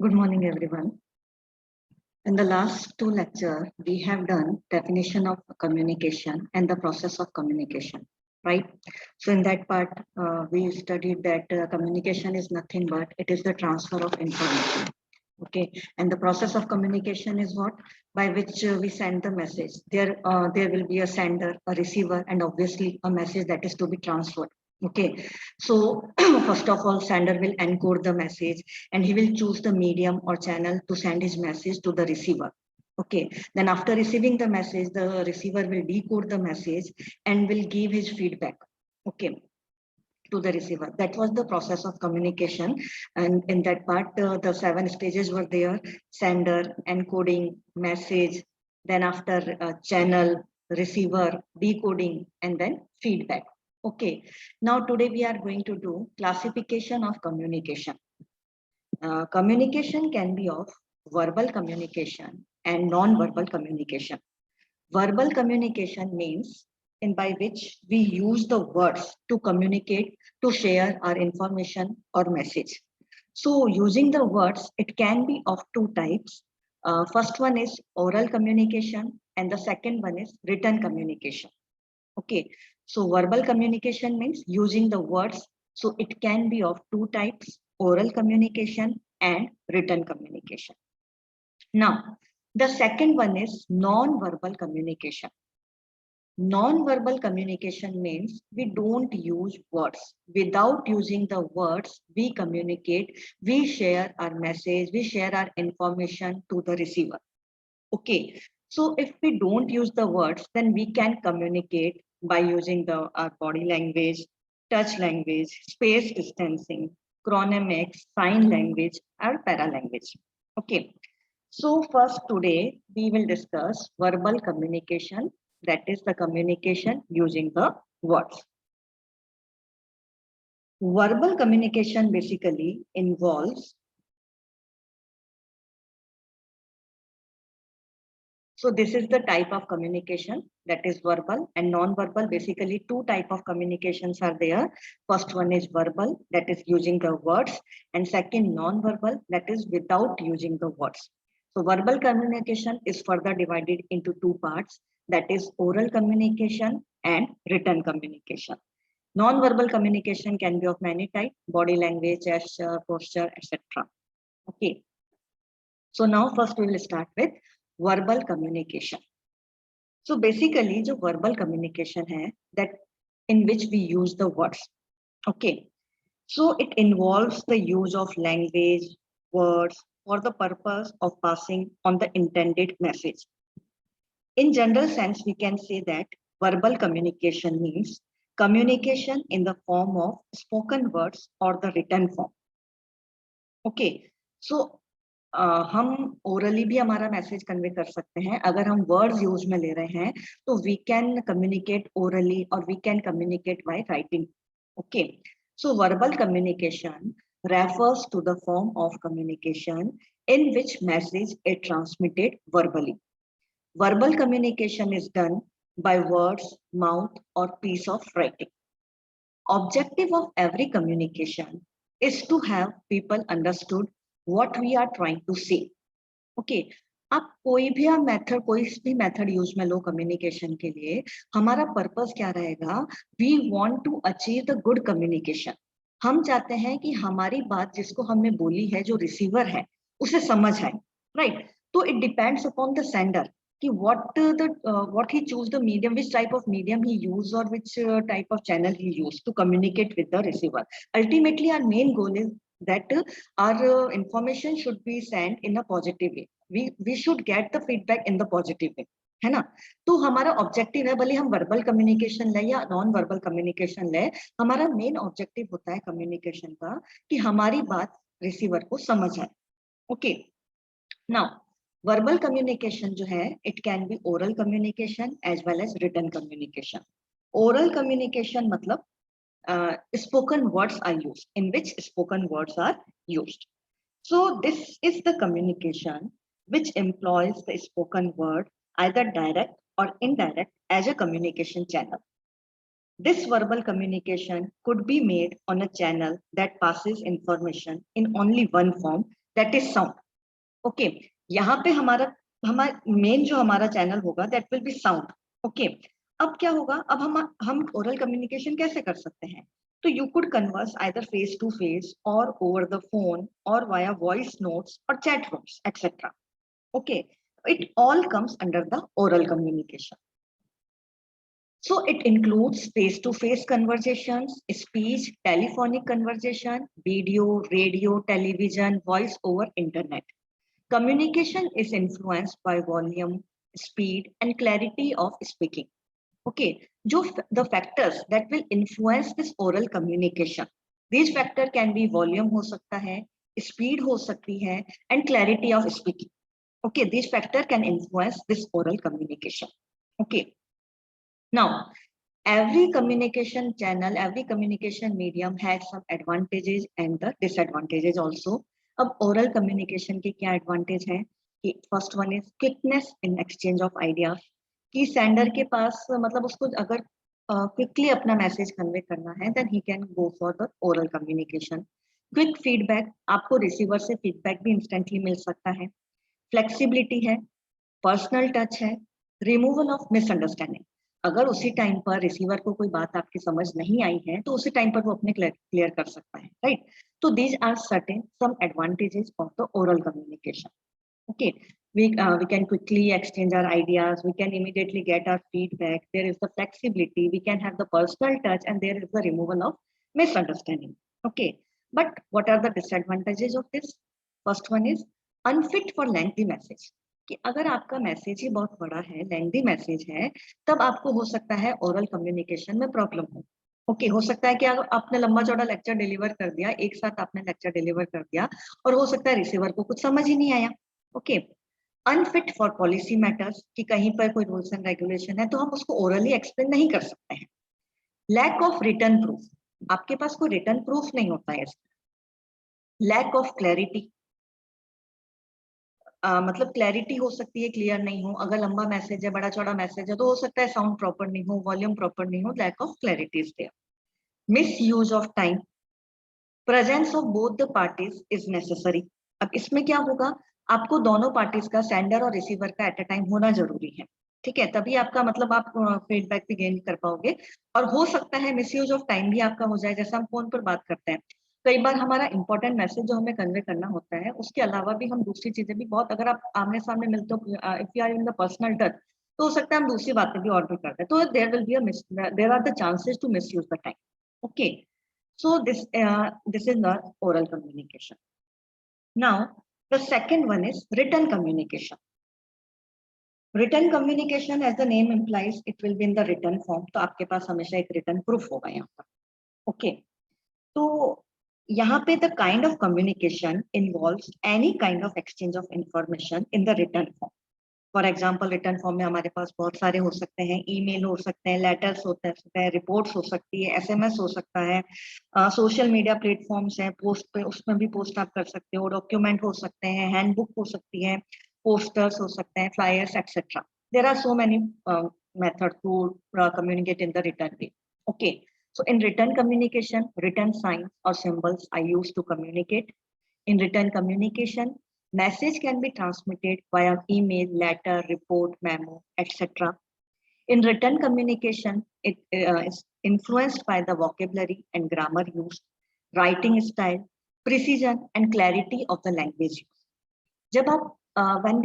Good morning, everyone. In the last two lectures, we have done definition of communication and the process of communication, right? So in that part, we studied that communication is nothing but it is the transfer of information. Okay, and the process of communication is what? By which we send the message. There will be a sender, a receiver, and obviously a message that is to be transferred. Okay, so first of all, sender will encode the message and he will choose the medium or channel to send his message to the receiver. Okay, then after receiving the message, the receiver will decode the message and will give his feedback. Okay, to the receiver. That was the process of communication. And in that part, the 7 stages were there: sender, encoding, message, then after channel, receiver, decoding, and then feedback. Okay, now today we are going to do classification of communication. Communication can be of verbal communication and non-verbal communication. Verbal communication means in by which we use the words to communicate, to share our information or message. So using the words, it can be of two types. First one is oral communication and the second one is written communication. Okay, so verbal communication means using the words. So it can be of two types: oral communication and written communication. Now, the second one is non-verbal communication. Non-verbal communication means we don't use words. Without using the words, we communicate, we share our message, we share our information to the receiver. Okay, so if we don't use the words, then we can communicate by using our body language, touch language, space distancing, chronemics, sign language, or paralanguage. Okay, so first today we will discuss verbal communication, that is the communication using the words. Verbal communication basically involves, so this is the type of communication, that is verbal and non-verbal. Basically two type of communications are there. First one is verbal, that is using the words, and second non-verbal, that is without using the words. So verbal communication is further divided into two parts, that is oral communication and written communication. Non-verbal communication can be of many types: body language, gesture, posture, etc. Okay. So now first we will start with verbal communication. So basically जो verbal communication है, that in which we use the words. Okay. So it involves the use of language, words for the purpose of passing on the intended message. In general sense, we can say that verbal communication means communication in the form of spoken words or the written form. Okay. So हम orally भी हमारा message convey कर सकते हैं. अगर हम words use में ले रहे हैं तो वी कैन कम्युनिकेट ओरली और we can communicate by writing. Okay, so verbal communication refers to the form of communication in which message is transmitted verbally. Verbal communication is done by words, mouth, or piece of writing. Objective of every communication is to have people understood what we are trying to say. Okay, आप कोई भी method use में लो communication के लिए, हमारा purpose क्या रहेगा? We want to achieve the good communication. हम चाहते हैं कि हमारी बात जिसको हमने बोली है, जो रिसीवर है, उसे समझ आए, राइट? तो it depends upon the sender कि what he choose the medium, which type of medium he use or which type of channel he use to communicate with the receiver. Ultimately our main goal is that our information should be sent in a positive way. We should get the feedback in the positive way, है ना? तो हमारा objective है, भले हम verbal communication ले या non verbal communication ले, हमारा मेन ऑब्जेक्टिव होता है कम्युनिकेशन का कि हमारी बात रिसीवर को समझ आए. ओके, नाउ verbal communication जो है, it can be oral communication as well as written communication. Oral communication मतलब spoken words are used, in which spoken words are used. So this is the communication which employs the spoken word either direct or indirect as a communication channel. This verbal communication could be made on a channel that passes information in only one form, that is sound. Okay, यहाँ पे हमारा main जो हमारा channel होगा that will be sound. Okay, अब क्या होगा, अब हम ओरल कम्युनिकेशन कैसे कर सकते हैं? तो you could converse either face to face और ओवर द फोन और वाया वॉइस नोट्स और chat rooms etcetera. Okay, it all comes under the oral communication. So it includes face-to-face conversations, speech, telephonic conversation, video, radio, television, voice over internet. Communication is influenced by volume, speed, and clarity of speaking. Okay, the factors that will influence this oral communication. These factor can be volume हो सकता है, speed हो सकती है, and clarity of speaking. Okay, these factor can influence this oral communication. Okay, now every communication channel, every communication medium has some advantages and the disadvantages also. अब oral communication के क्या advantage है कि first one is quickness in exchange of ideas, कि sender के पास मतलब उसको अगर quickly अपना message convey करना है then he can go for the oral communication. Quick feedback, आपको receiver से feedback भी instantly मिल सकता है। फ्लेक्सिबिलिटी है, पर्सनल टच है, रिमूवल ऑफ मिसअंडरस्टैंडिंग। अगर उसी टाइम पर रिसीवर को कोई बात आपकी समझ नहीं आई है तो उसी टाइम पर वो अपने क्लियर कर सकता है, राइट? तो these are certain some advantages of the oral communication. Okay, we can quickly exchange our ideas, we can immediately get our feedback, there is the flexibility, we can have the personal touch, and there is the removal of misunderstanding. Okay, but what are the disadvantages of this? First one is unfit for lengthy message, कि अगर आपका message ही बहुत बड़ा है, lengthy message है, तब आपको हो सकता है ओरल कम्युनिकेशन में प्रॉब्लम हो। ओके, हो सकता है कि आपने लंबा चौड़ा लेक्चर डिलीवर कर दिया, एक साथ आपने लेक्चर डिलीवर कर दिया और हो सकता है रिसीवर को कुछ समझ ही नहीं आया। Okay, unfit for policy matters, कि कहीं पर कोई रूल्स एंड रेगुलेशन है तो हम उसको ओरली एक्सप्लेन नहीं कर सकते हैं। लैक ऑफ रिटर्न प्रूफ, आपके पास कोई रिटर्न प्रूफ नहीं होता है। लैक ऑफ क्लैरिटी, मतलब क्लैरिटी हो सकती है क्लियर नहीं हो, अगर लंबा मैसेज है, बड़ा चौड़ा मैसेज है तो हो सकता है साउंड प्रॉपर नहीं हो, वॉल्यूम प्रॉपर नहीं हो, lack of clarity is there. Misuse of time, presence of both the parties is necessary. अब इसमें क्या होगा, आपको दोनों पार्टीज का, सेंडर और रिसीवर का एट अ टाइम होना जरूरी है, ठीक है? तभी आपका मतलब आप फीडबैक भी गेन कर पाओगे। और हो सकता है मिसयूज ऑफ टाइम भी आपका हो जाए, जैसे हम फोन पर बात करते हैं, कई बार हमारा इंपॉर्टेंट मैसेज जो हमें कन्वे करना होता है उसके अलावा भी हम दूसरी चीजें भी बहुत, अगर आप आमने सामने मिलते हो, if you are in the personal touch, तो हो सकता है हम दूसरी बातें भी ऑर्डर करते हैं, तो there will be there are the chances to misuse the time. Okay, so this is the oral communication. Now the second one is written communication. Written communication, as the name implies, it will be in the written form, तो आपके पास हमेशा एक written proof होगा यहाँ पर। Okay, तो यहाँ पे the kind of communication involves any kind of exchange of information in the written form. For example return form में हमारे पास बहुत सारे हो सकते हैं, ईमेल हो सकते हैं, लेटर्स होते हैं, रिपोर्ट्स हो सकती है, एसएमएस हो सकता है, सोशल मीडिया प्लेटफॉर्म्स हैं, पोस्ट पे उसमें भी पोस्ट आप कर सकते हो, डॉक्यूमेंट हो सकते हैं, हैंडबुक हो सकती है, पोस्टर्स हो सकते हैं, flyers etcetera. There are so many method to communicate in the written way. Okay, so in written communication, written signs or symbols are used to communicate. In written communication, message can be transmitted via email, letter, report, memo, etc. In written communication, it is influenced by the vocabulary and grammar used, writing style, precision and clarity of the language used. जब आप when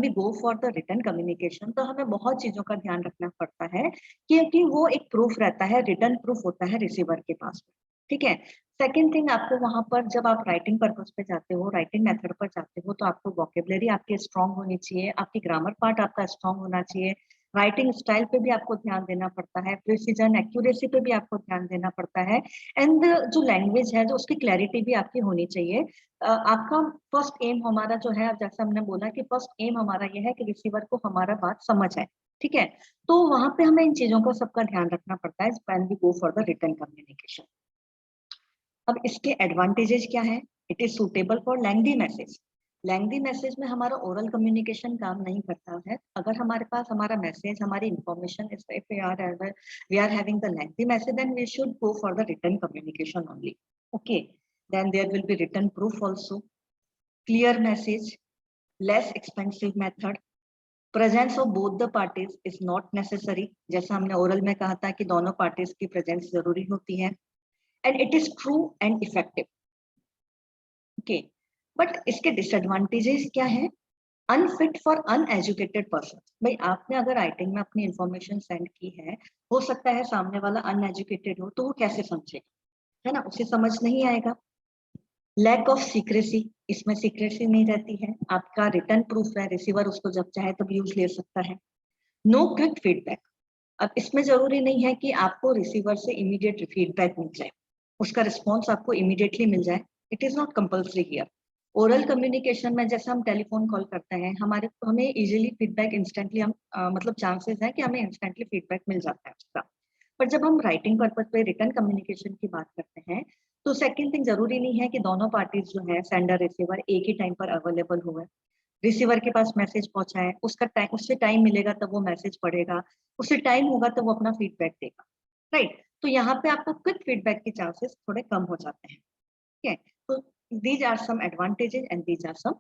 we go for the written communication, तो हमें बहुत चीजों का ध्यान रखना पड़ता है, क्योंकि वो एक प्रूफ रहता है, रिटर्न प्रूफ होता है रिसीवर के पास, ठीक है? सेकेंड थिंग, आपको वहां पर जब आप राइटिंग पर्पज पे जाते हो, राइटिंग मेथड पर जाते हो, तो आपको वोकेबलरी आपकी स्ट्रांग होनी चाहिए, आपकी ग्रामर पार्ट आपका स्ट्रांग होना चाहिए, राइटिंग स्टाइल पे भी आपको ध्यान देना पड़ता है, प्रिसीजन एक्यूरेसी पे भी आपको ध्यान देना पड़ता है, एंड जो लैंग्वेज है जो उसकी क्लैरिटी भी आपकी होनी चाहिए। आपका फर्स्ट एम हमारा जो है, जैसे हमने बोला कि फर्स्ट एम हमारा ये है कि रिसीवर को हमारा बात समझ आए, ठीक है? तो वहां पे हमें इन चीजों का सबका ध्यान रखना पड़ता है when we go for the written communication. अब इसके एडवांटेजेस क्या है? It is suitable for lengthy message. Lengthy message में हमारा ओरल कम्युनिकेशन काम नहीं करता है। अगर हमारे पास हमारा मैसेज, हमारी information, if we are having the lengthy message, then we should go for the written communication only. Okay, then there will be written proof also. clear message, less expensive method, presence of both the parties is not necessary, जैसा हमने oral में कहा था कि दोनों parties की presence जरूरी होती है, and it is true and effective. Okay, but इसके disadvantages क्या है? Unfit for uneducated person. भाई आपने अगर राइटिंग में अपनी इंफॉर्मेशन सेंड की है, हो सकता है सामने वाला अनएजुकेटेड हो, तो वो कैसे समझेगा, है ना, उसे समझ नहीं आएगा। लैक ऑफ सीक्रेसी, इसमें सीक्रेसी नहीं रहती है, आपका रिटर्न प्रूफ है, रिसीवर उसको जब चाहे तब यूज ले सकता है। नो क्विक फीडबैक, अब इसमें जरूरी नहीं है कि आपको रिसीवर से इमीडिएट फीडबैक मिल जाए, उसका रिस्पॉन्स आपको इमीडिएटली मिल जाए, it is not compulsory here. Oral communication में जैसे हम टेलीफोन कॉल करते हैं, हमें इजीली फीडबैक इंस्टेंटली हम मतलब चांसेस है कि हमें इंस्टेंटली फीडबैक मिल जाता है उसका। पर जब हम राइटिंग पर्पज पे रिटर्न कम्युनिकेशन की बात करते हैं, तो सेकंड थिंग, जरूरी नहीं है कि दोनों पार्टीज जो है सेंडर रिसीवर एक ही टाइम पर अवेलेबल हुए। रिसीवर के पास मैसेज पहुंचा है, उसका टाइम, उससे टाइम मिलेगा तब वो मैसेज पढ़ेगा, उससे टाइम होगा तब वो अपना फीडबैक देगा, राइट। तो यहाँ पे आपको क्विक फीडबैक के चांसेस थोड़े कम हो जाते हैं, ठीक है। तो these are some advantages and these are some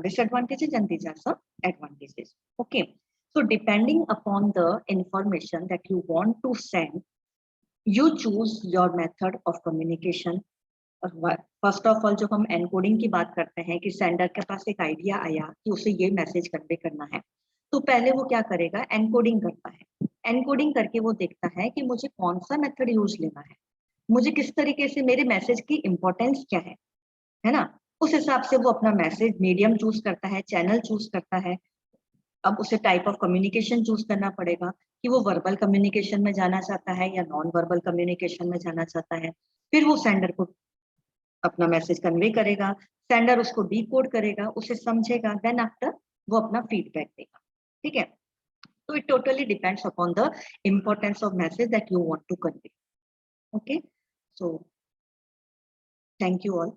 disadvantages and these are some advantages. Okay, so depending upon the information that you want to send, you choose your method of communication. First of all जब हम encoding की बात करते हैं कि sender के पास एक idea आया कि उसे ये मैसेज कन्वे करना है, तो पहले वो क्या करेगा, एनकोडिंग करता है। एनकोडिंग करके वो देखता है कि मुझे कौन सा मेथड यूज लेना है, मुझे किस तरीके से, मेरे मैसेज की इंपॉर्टेंस क्या है ना, उस हिसाब से वो अपना मैसेज मीडियम चूज करता है, चैनल चूज करता है। अब उसे टाइप ऑफ कम्युनिकेशन चूज करना पड़ेगा कि वो वर्बल कम्युनिकेशन में जाना चाहता है या नॉन वर्बल कम्युनिकेशन में जाना चाहता है। फिर वो सेंडर को अपना मैसेज कन्वे करेगा, सेंडर उसको डीकोड करेगा, उसे समझेगा, देन आफ्टर वो अपना फीडबैक देगा, ठीक है। तो it totally depends upon the importance of message that you want to convey. Okay, so thank you all.